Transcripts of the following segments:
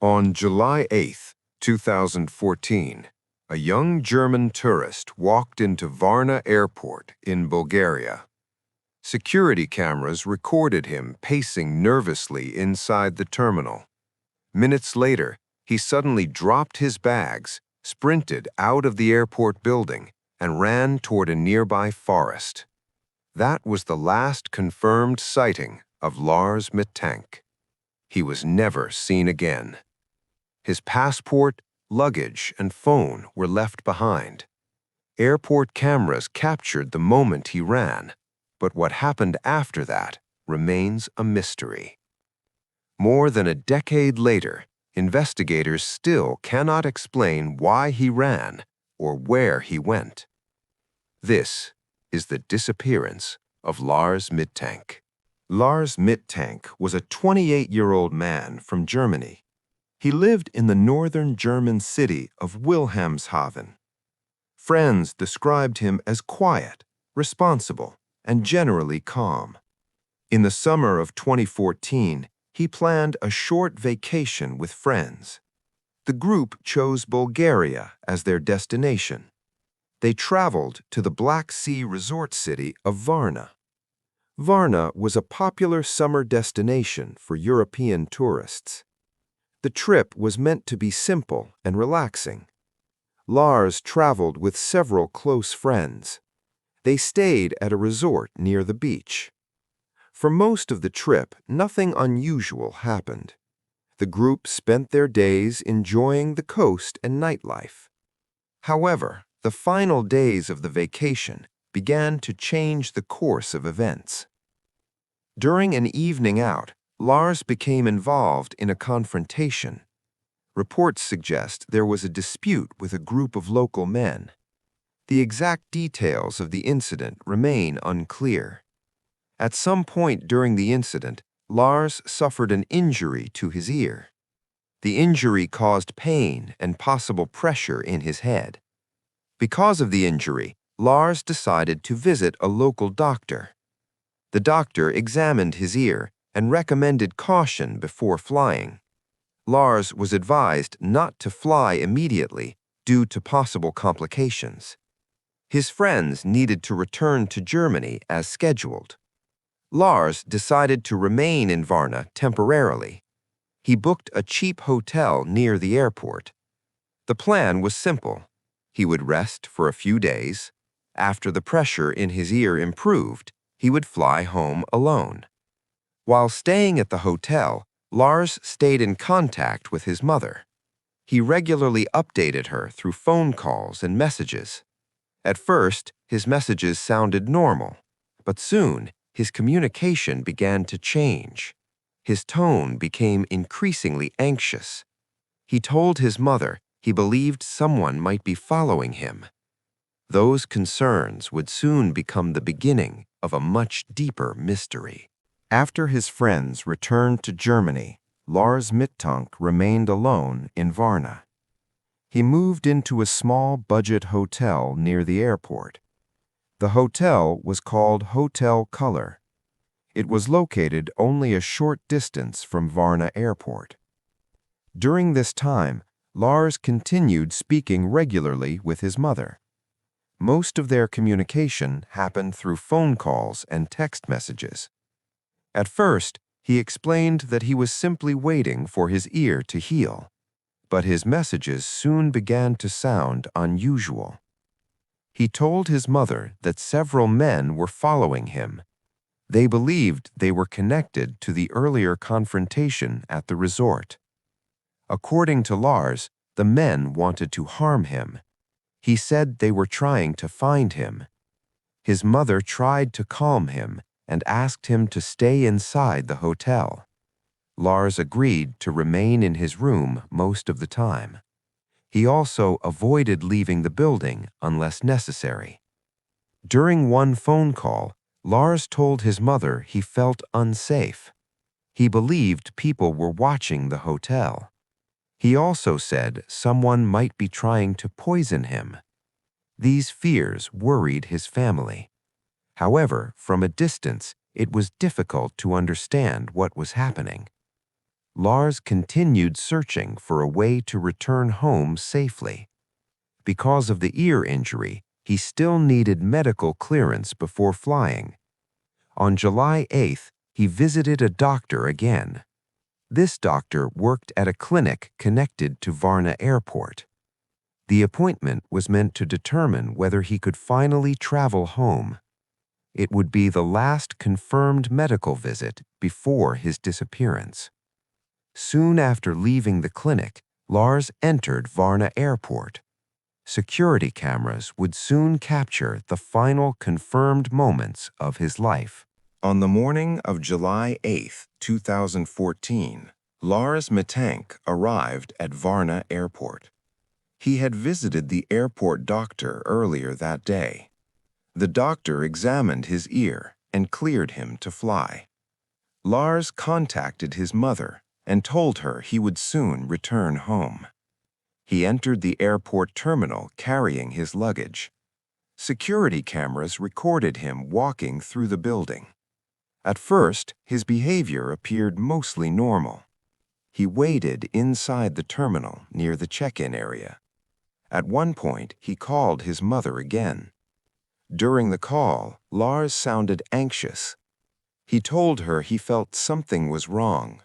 On July 8, 2014, a young German tourist walked into Varna Airport in Bulgaria. Security cameras recorded him pacing nervously inside the terminal. Minutes later, he suddenly dropped his bags, sprinted out of the airport building, and ran toward a nearby forest. That was the last confirmed sighting of Lars Mittank. He was never seen again. His passport, luggage, and phone were left behind. Airport cameras captured the moment he ran, but what happened after that remains a mystery. More than a decade later, investigators still cannot explain why he ran or where he went. This is the disappearance of Lars Mittank. Lars Mittank was a 28-year-old man from Germany. He lived in the northern German city of Wilhelmshaven. Friends described him as quiet, responsible, and generally calm. In the summer of 2014, he planned a short vacation with friends. The group chose Bulgaria as their destination. They traveled to the Black Sea resort city of Varna. Varna was a popular summer destination for European tourists. The trip was meant to be simple and relaxing. Lars traveled with several close friends. They stayed at a resort near the beach. For most of the trip, nothing unusual happened. The group spent their days enjoying the coast and nightlife. However, the final days of the vacation began to change the course of events. During an evening out, Lars became involved in a confrontation. Reports suggest there was a dispute with a group of local men. The exact details of the incident remain unclear. At some point during the incident, Lars suffered an injury to his ear. The injury caused pain and possible pressure in his head. Because of the injury, Lars decided to visit a local doctor. The doctor examined his ear and recommended caution before flying. Lars was advised not to fly immediately due to possible complications. His friends needed to return to Germany as scheduled. Lars decided to remain in Varna temporarily. He booked a cheap hotel near the airport. The plan was simple. He would rest for a few days. After the pressure in his ear improved, he would fly home alone. While staying at the hotel, Lars stayed in contact with his mother. He regularly updated her through phone calls and messages. At first, his messages sounded normal, but soon his communication began to change. His tone became increasingly anxious. He told his mother he believed someone might be following him. Those concerns would soon become the beginning of a much deeper mystery. After his friends returned to Germany, Lars Mittank remained alone in Varna. He moved into a small budget hotel near the airport. The hotel was called Hotel Color. It was located only a short distance from Varna Airport. During this time, Lars continued speaking regularly with his mother. Most of their communication happened through phone calls and text messages. At first, he explained that he was simply waiting for his ear to heal, but his messages soon began to sound unusual. He told his mother that several men were following him. They believed they were connected to the earlier confrontation at the resort. According to Lars, the men wanted to harm him. He said they were trying to find him. His mother tried to calm him and asked him to stay inside the hotel. Lars agreed to remain in his room most of the time. He also avoided leaving the building unless necessary. During one phone call, Lars told his mother he felt unsafe. He believed people were watching the hotel. He also said someone might be trying to poison him. These fears worried his family. However, from a distance, it was difficult to understand what was happening. Lars continued searching for a way to return home safely. Because of the ear injury, he still needed medical clearance before flying. On July 8th, he visited a doctor again. This doctor worked at a clinic connected to Varna Airport. The appointment was meant to determine whether he could finally travel home. It would be the last confirmed medical visit before his disappearance. Soon after leaving the clinic, Lars entered Varna Airport. Security cameras would soon capture the final confirmed moments of his life. On the morning of July 8, 2014, Lars Mittank arrived at Varna Airport. He had visited the airport doctor earlier that day. The doctor examined his ear and cleared him to fly. Lars contacted his mother and told her he would soon return home. He entered the airport terminal carrying his luggage. Security cameras recorded him walking through the building. At first, his behavior appeared mostly normal. He waited inside the terminal near the check-in area. At one point, he called his mother again. During the call, Lars sounded anxious. He told her he felt something was wrong.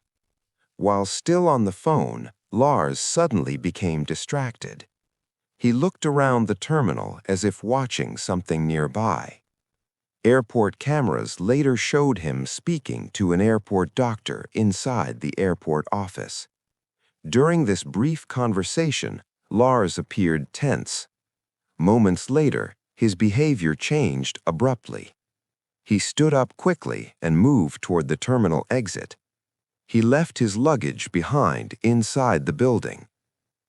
While still on the phone, Lars suddenly became distracted. He looked around the terminal as if watching something nearby. Airport cameras later showed him speaking to an airport doctor inside the airport office. During this brief conversation, Lars appeared tense. Moments later, his behavior changed abruptly. He stood up quickly and moved toward the terminal exit. He left his luggage behind inside the building.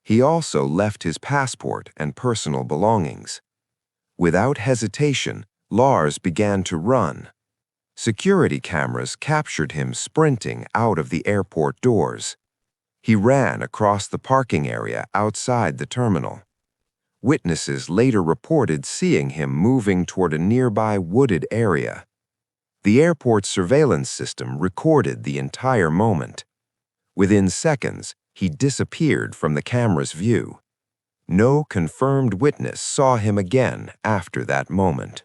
He also left his passport and personal belongings. Without hesitation, Lars began to run. Security cameras captured him sprinting out of the airport doors. He ran across the parking area outside the terminal. Witnesses later reported seeing him moving toward a nearby wooded area. The airport's surveillance system recorded the entire moment. Within seconds, he disappeared from the camera's view. No confirmed witness saw him again after that moment.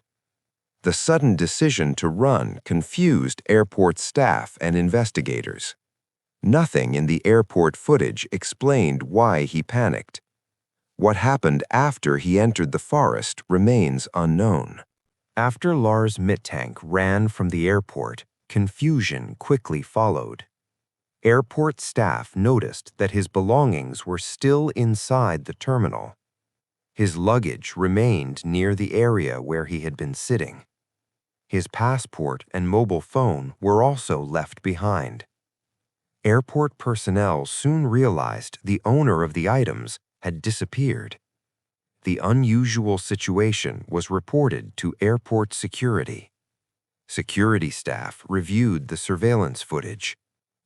The sudden decision to run confused airport staff and investigators. Nothing in the airport footage explained why he panicked. What happened after he entered the forest remains unknown. After Lars Mittank ran from the airport, confusion quickly followed. Airport staff noticed that his belongings were still inside the terminal. His luggage remained near the area where he had been sitting. His passport and mobile phone were also left behind. Airport personnel soon realized the owner of the items had disappeared. The unusual situation was reported to airport security. Security staff reviewed the surveillance footage.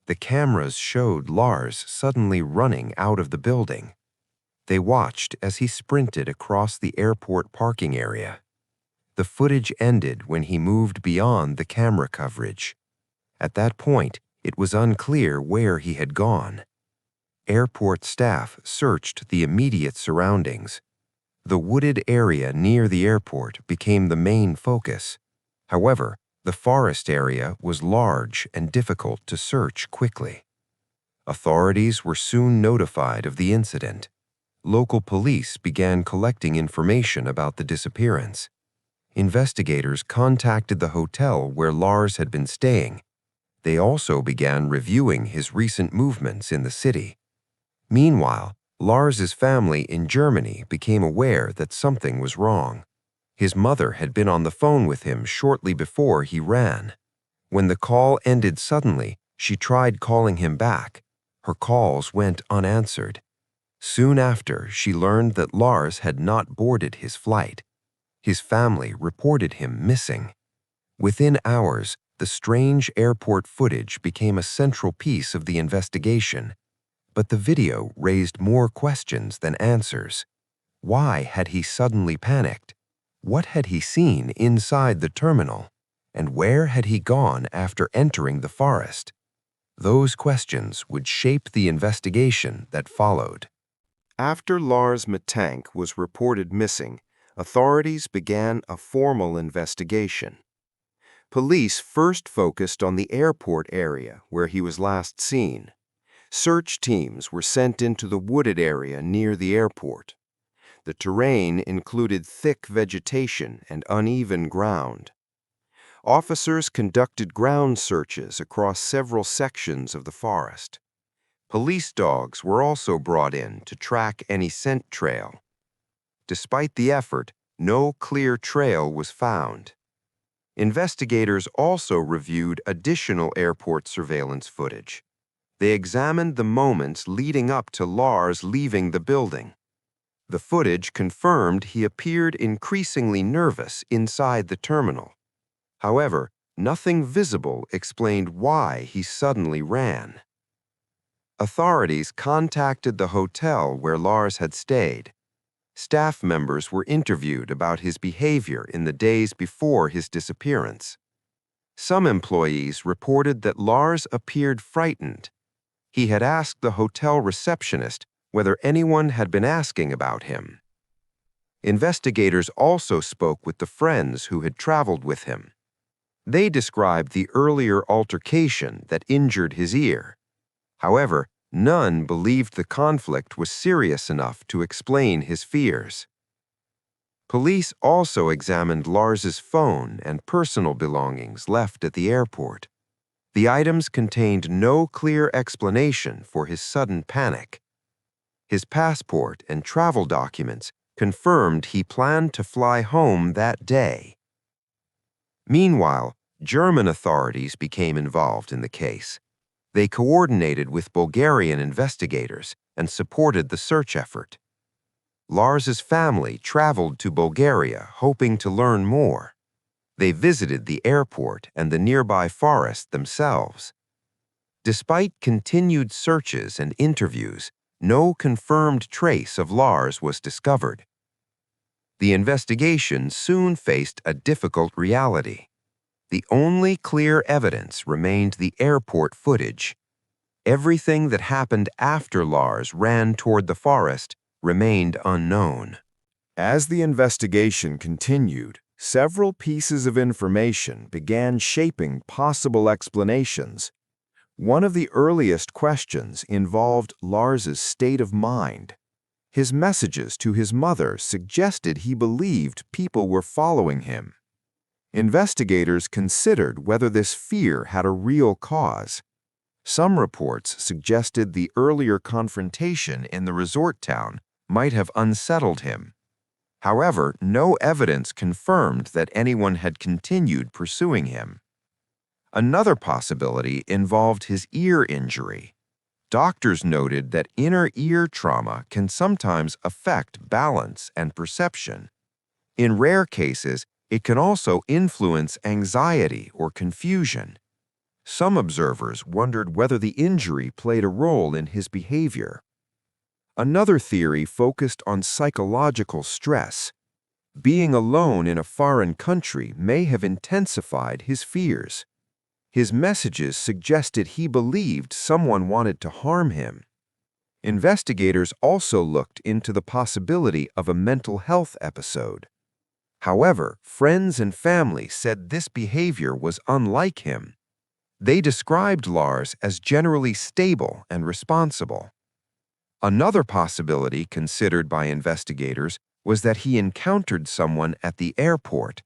The cameras showed Lars suddenly running out of the building. They watched as he sprinted across the airport parking area. The footage ended when he moved beyond the camera coverage. At that point, it was unclear where he had gone. Airport staff searched the immediate surroundings. The wooded area near the airport became the main focus. However, the forest area was large and difficult to search quickly. Authorities were soon notified of the incident. Local police began collecting information about the disappearance. Investigators contacted the hotel where Lars had been staying. They also began reviewing his recent movements in the city. Meanwhile, Lars's family in Germany became aware that something was wrong. His mother had been on the phone with him shortly before he ran. When the call ended suddenly, she tried calling him back. Her calls went unanswered. Soon after, she learned that Lars had not boarded his flight. His family reported him missing. Within hours, the strange airport footage became a central piece of the investigation. But the video raised more questions than answers. Why had he suddenly panicked? What had he seen inside the terminal? And where had he gone after entering the forest? Those questions would shape the investigation that followed. After Lars Mittank was reported missing, authorities began a formal investigation. Police first focused on the airport area where he was last seen. Search teams were sent into the wooded area near the airport. The terrain included thick vegetation and uneven ground. Officers conducted ground searches across several sections of the forest. Police dogs were also brought in to track any scent trail. Despite the effort, no clear trail was found. Investigators also reviewed additional airport surveillance footage. They examined the moments leading up to Lars leaving the building. The footage confirmed he appeared increasingly nervous inside the terminal. However, nothing visible explained why he suddenly ran. Authorities contacted the hotel where Lars had stayed. Staff members were interviewed about his behavior in the days before his disappearance. Some employees reported that Lars appeared frightened. He had asked the hotel receptionist whether anyone had been asking about him. Investigators also spoke with the friends who had traveled with him. They described the earlier altercation that injured his ear. However, none believed the conflict was serious enough to explain his fears. Police also examined Lars's phone and personal belongings left at the airport. The items contained no clear explanation for his sudden panic. His passport and travel documents confirmed he planned to fly home that day. Meanwhile, German authorities became involved in the case. They coordinated with Bulgarian investigators and supported the search effort. Lars's family traveled to Bulgaria hoping to learn more. They visited the airport and the nearby forest themselves. Despite continued searches and interviews, no confirmed trace of Lars was discovered. The investigation soon faced a difficult reality. The only clear evidence remained the airport footage. Everything that happened after Lars ran toward the forest remained unknown. As the investigation continued, several pieces of information began shaping possible explanations. One of the earliest questions involved Lars's state of mind. His messages to his mother suggested he believed people were following him. Investigators considered whether this fear had a real cause. Some reports suggested the earlier confrontation in the resort town might have unsettled him. However, no evidence confirmed that anyone had continued pursuing him. Another possibility involved his ear injury. Doctors noted that inner ear trauma can sometimes affect balance and perception. In rare cases, it can also influence anxiety or confusion. Some observers wondered whether the injury played a role in his behavior. Another theory focused on psychological stress. Being alone in a foreign country may have intensified his fears. His messages suggested he believed someone wanted to harm him. Investigators also looked into the possibility of a mental health episode. However, friends and family said this behavior was unlike him. They described Lars as generally stable and responsible. Another possibility considered by investigators was that he encountered someone at the airport.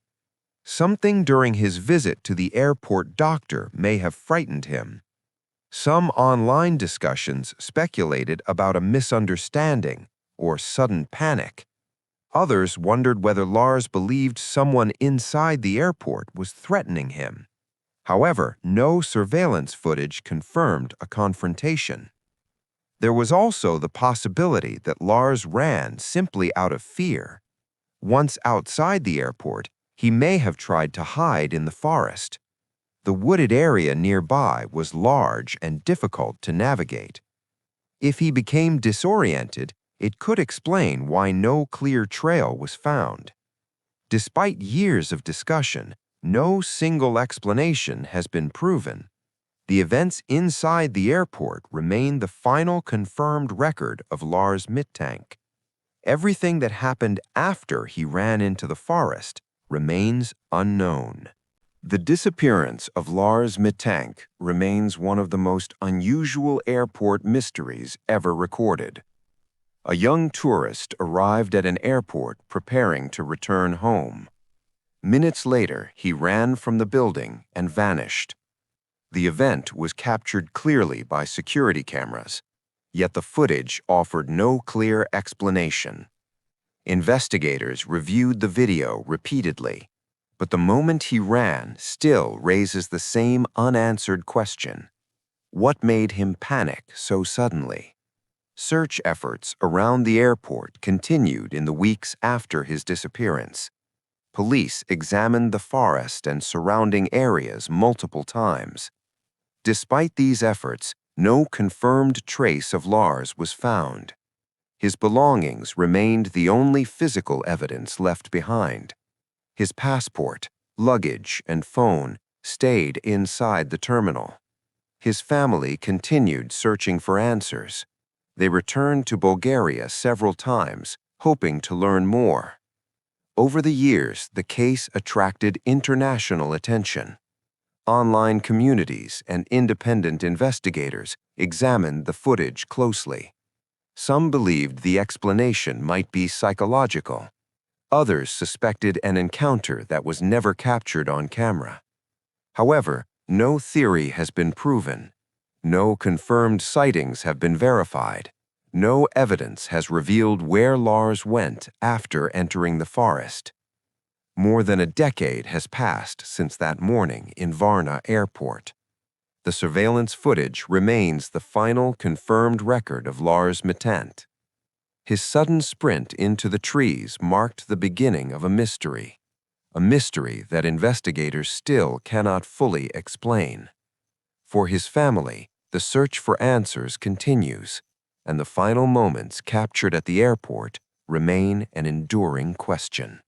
Something during his visit to the airport doctor may have frightened him. Some online discussions speculated about a misunderstanding or sudden panic. Others wondered whether Lars believed someone inside the airport was threatening him. However, no surveillance footage confirmed a confrontation. There was also the possibility that Lars ran simply out of fear. Once outside the airport, he may have tried to hide in the forest. The wooded area nearby was large and difficult to navigate. If he became disoriented, it could explain why no clear trail was found. Despite years of discussion, no single explanation has been proven. The events inside the airport remain the final confirmed record of Lars Mittank. Everything that happened after he ran into the forest remains unknown. The disappearance of Lars Mittank remains one of the most unusual airport mysteries ever recorded. A young tourist arrived at an airport preparing to return home. Minutes later, he ran from the building and vanished. The event was captured clearly by security cameras, yet the footage offered no clear explanation. Investigators reviewed the video repeatedly, but the moment he ran still raises the same unanswered question. What made him panic so suddenly? Search efforts around the airport continued in the weeks after his disappearance. Police examined the forest and surrounding areas multiple times. Despite these efforts, no confirmed trace of Lars was found. His belongings remained the only physical evidence left behind. His passport, luggage, and phone stayed inside the terminal. His family continued searching for answers. They returned to Bulgaria several times, hoping to learn more. Over the years, the case attracted international attention. Online communities and independent investigators examined the footage closely. Some believed the explanation might be psychological. Others suspected an encounter that was never captured on camera. However, no theory has been proven. No confirmed sightings have been verified. No evidence has revealed where Lars went after entering the forest. More than a decade has passed since that morning in Varna Airport. The surveillance footage remains the final confirmed record of Lars Mittank. His sudden sprint into the trees marked the beginning of a mystery that investigators still cannot fully explain. For his family, the search for answers continues, and the final moments captured at the airport remain an enduring question.